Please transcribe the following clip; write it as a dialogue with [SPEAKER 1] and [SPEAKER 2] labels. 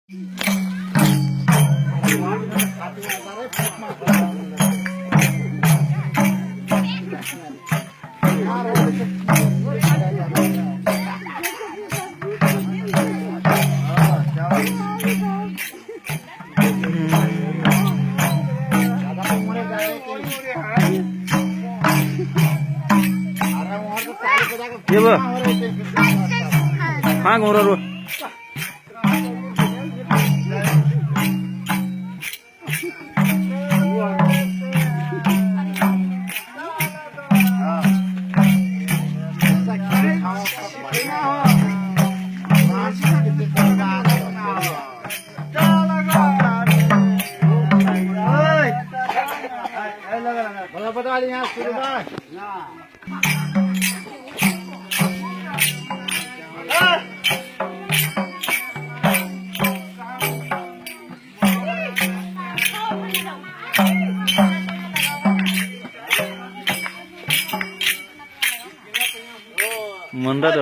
[SPEAKER 1] ये बा हाँ गोरा रो
[SPEAKER 2] बोला बता दी यहाँ शुरू बात
[SPEAKER 1] मंडा दे